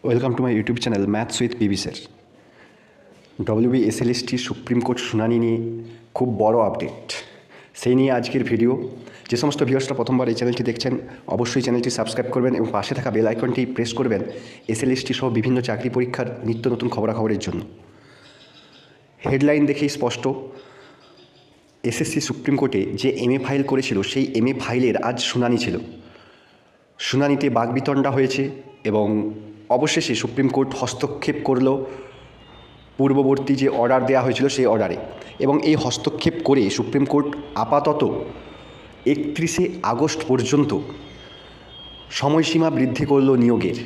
Welcome to my YouTube channel maths with PB sir. WBSLST supreme court শুনানি নিয়ে খুব বড় আপডেট, সেই নিয়ে আজকের ভিডিও। যে সমস্ত ভিউয়ার্সরা প্রথমবার এই চ্যানেলটি দেখছেন অবশ্যই চ্যানেলটি সাবস্ক্রাইব করবেন এবং পাশে থাকা বেল আইকনটি প্রেস করবেন SLST সহ বিভিন্ন চাকরি পরীক্ষার নিত্য নতুন খবরাখবরের জন্য। হেডলাইন দেখেই স্পষ্ট, SSC সুপ্রিম কোর্টে যে MA ফাইল করেছিল সেই MA ফাইলের আজ শুনানি ছিল। শুনানিতে বাকবিতণ্ডা হয়েছে এবং অবশেষে সুপ্রিম কোর্ট হস্তক্ষেপ করল পূর্ববর্তী যে অর্ডার দেওয়া হয়েছিল সেই অর্ডারে, এবং এই হস্তক্ষেপ করে সুপ্রিম কোর্ট আপাতত 31শে আগস্ট পর্যন্ত সময়সীমা বৃদ্ধি করল নিয়োগের।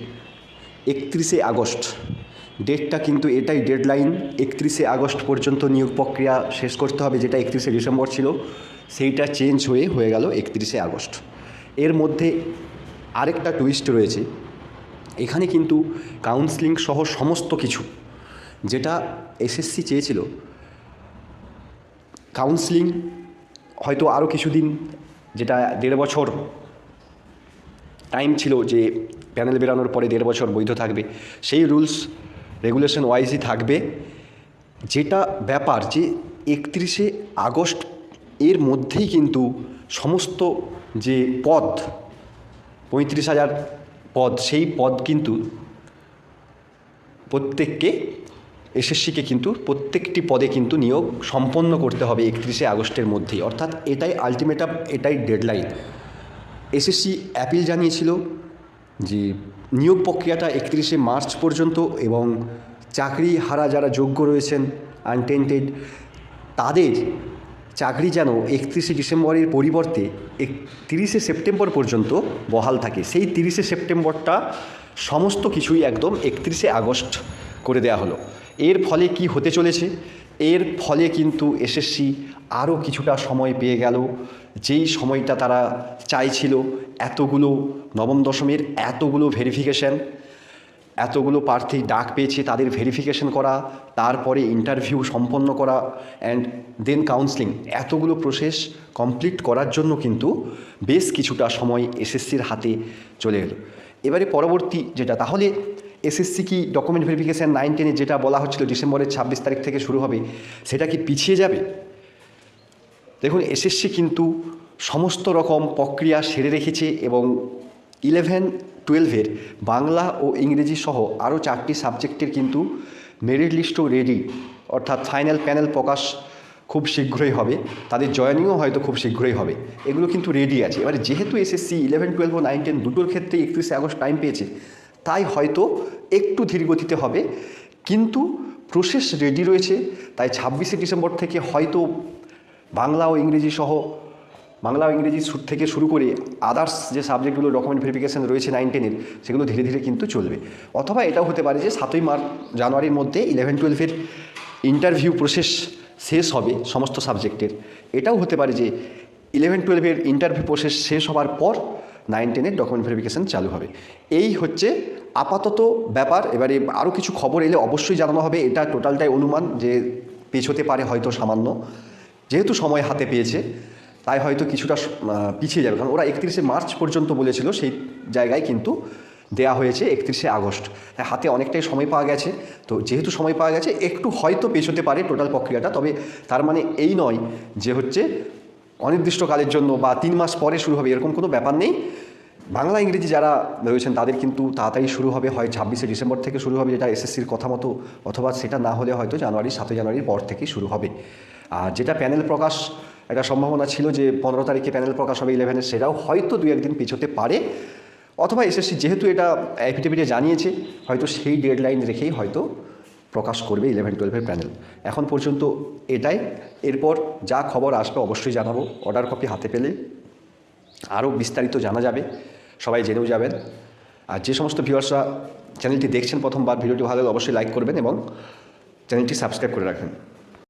31শে আগস্ট ডেটটা কিন্তু এটাই ডেডলাইন, 31শে আগস্ট পর্যন্ত নিয়োগ প্রক্রিয়া শেষ করতে হবে, যেটা 31শে ডিসেম্বর ছিল সেইটা চেঞ্জ হয়ে গেল 31শে আগস্ট। এর মধ্যে আরেকটা টুইস্ট রয়েছে, এখানে কিন্তু কাউন্সেলিং সহ সমস্ত কিছু যেটা SSC চেয়েছিল, কাউন্সেলিং হয়তো আরও কিছুদিন, যেটা 1.5 বছর টাইম ছিল যে প্যানেল বেরানোর পরে 1.5 বছর বৈধ থাকবে, সেই রুলস রেগুলেশন ওয়াইজই থাকবে। যেটা ব্যাপার যে 31শে আগস্ট এর মধ্যেই কিন্তু সমস্ত যে পদ 35,000 পদ, সেই পদ কিন্তু প্রত্যেককে SSCকে কিন্তু প্রত্যেকটি পদে কিন্তু নিয়োগ সম্পন্ন করতে হবে 31শে আগস্টের মধ্যেই, অর্থাৎ এটাই আলটিমেটাম, এটাই ডেডলাইন। SSC অ্যাপিল জানিয়েছিল যে নিয়োগ প্রক্রিয়াটা 31শে মার্চ পর্যন্ত, এবং চাকরি হারা যারা যোগ্য রয়েছেন আনটেন্টেড তাদের চাকরি যেন 31শে ডিসেম্বরের পরিবর্তে 30শে সেপ্টেম্বর পর্যন্ত বহাল থাকে। সেই 30শে সেপ্টেম্বরটা সমস্ত কিছুই একদম 31শে আগস্ট করে দেওয়া হলো। এর ফলে কি হতে চলেছে? এর ফলে কিন্তু SSC আরও কিছুটা সময় পেয়ে গেল, যেই সময়টা তারা চাইছিল। এতগুলো নবম দশমের এতগুলো ভেরিফিকেশান, এতগুলো প্রার্থী ডাক পেয়েছে, তাদের ভেরিফিকেশন করা, তারপরে ইন্টারভিউ সম্পন্ন করা অ্যান্ড দেন কাউন্সেলিং, এতগুলো প্রসেস কমপ্লিট করার জন্য কিন্তু বেশ কিছুটা সময় SSCর হাতে চলে গেল। এবারে পরবর্তী যেটা, তাহলে SSC কি ডকুমেন্ট ভেরিফিকেশান 9-10 যেটা বলা হচ্ছিল ডিসেম্বরের 26 তারিখ থেকে শুরু হবে, সেটা কি পিছিয়ে যাবে? দেখুন, SSC কিন্তু সমস্ত রকম প্রক্রিয়া সেরে রেখেছে এবং 11-12 বাংলা ও ইংরেজি সহ আরও 4টি সাবজেক্টের কিন্তু মেরিট লিস্টও রেডি, অর্থাৎ ফাইনাল প্যানেল প্রকাশ খুব শীঘ্রই হবে, তাদের জয়েনিংও হয়তো খুব শীঘ্রই হবে, এগুলো কিন্তু রেডি আছে। এবারে যেহেতু SSC 11-12 ও 9-10 দুটোর ক্ষেত্রে 31শে আগস্ট টাইম পেয়েছে, তাই হয়তো একটু ধীরগতিতে হবে, কিন্তু প্রসেস রেডি রয়েছে। তাই 26শে ডিসেম্বর থেকে হয়তো বাংলা ও ইংরেজি থেকে শুরু করে আদার্স যে সাবজেক্টগুলো ডকুমেন্ট ভেরিফিকেশান রয়েছে 9-10 সেগুলো ধীরে ধীরে কিন্তু চলবে। অথবা এটাও হতে পারে যে 7ই জানুয়ারির মধ্যে 11-12 ইন্টারভিউ প্রসেস শেষ হবে সমস্ত সাবজেক্টের। এটাও হতে পারে যে 11-12 ইন্টারভিউ প্রসেস শেষ হওয়ার পর 9-10 ডকুমেন্ট ভেরিফিকেশান চালু হবে। এই হচ্ছে আপাতত ব্যাপার। এবারে আরও কিছু খবর এলে অবশ্যই জানানো হবে। এটা টোটালটাই অনুমান, যে পেছোতে পারে হয়তো সামান্য, যেহেতু সময় হাতে পেয়েছে তাই হয়তো কিছুটা পিছিয়ে যাবে, কারণ ওরা 31শে মার্চ পর্যন্ত বলেছিল, সেই জায়গায় কিন্তু দেয়া হয়েছে 31শে আগস্ট। তাই হাতে অনেকটাই সময় পাওয়া গেছে। তো যেহেতু সময় পাওয়া গেছে, একটু হয়তো পেছোতে পারে টোটাল প্রক্রিয়াটা, তবে তার মানে এই নয় যে হচ্ছে অনির্দিষ্টকালের জন্য বা 3 মাস পরে শুরু হবে, এরকম কোনো ব্যাপার নেই। বাংলা ইংরেজি যারা রয়েছেন তাদের কিন্তু তাড়াতাড়ি শুরু হবে, হয় 26শে ডিসেম্বর থেকে শুরু হবে যেটা SSCর কথা মতো, অথবা সেটা না হলে হয়তো 7ই জানুয়ারির পর থেকেই শুরু হবে। আর যেটা প্যানেল প্রকাশ, একটা সম্ভাবনা ছিল যে 15 তারিখে প্যানেল প্রকাশ হবে 11-এর, সেটাও হয়তো 2-1 দিন পিছোতে পারে। অথবা SSC যেহেতু এটা অ্যাফিডেভিটে জানিয়েছে, হয়তো সেই ডেডলাইন রেখেই হয়তো প্রকাশ করবে 11-12 প্যানেল। এখন পর্যন্ত এটাই। এরপর যা খবর আসবে অবশ্যই জানাবো। অর্ডার কপি হাতে পেলে আরও বিস্তারিত জানা যাবে, সবাই জেনেও যাবেন। আর যে সমস্ত ভিউয়ার্সরা চ্যানেলটি দেখছেন প্রথমবার, ভিডিওটি ভালো লাগলে অবশ্যই লাইক করবেন এবং চ্যানেলটি সাবস্ক্রাইব করে রাখবেন।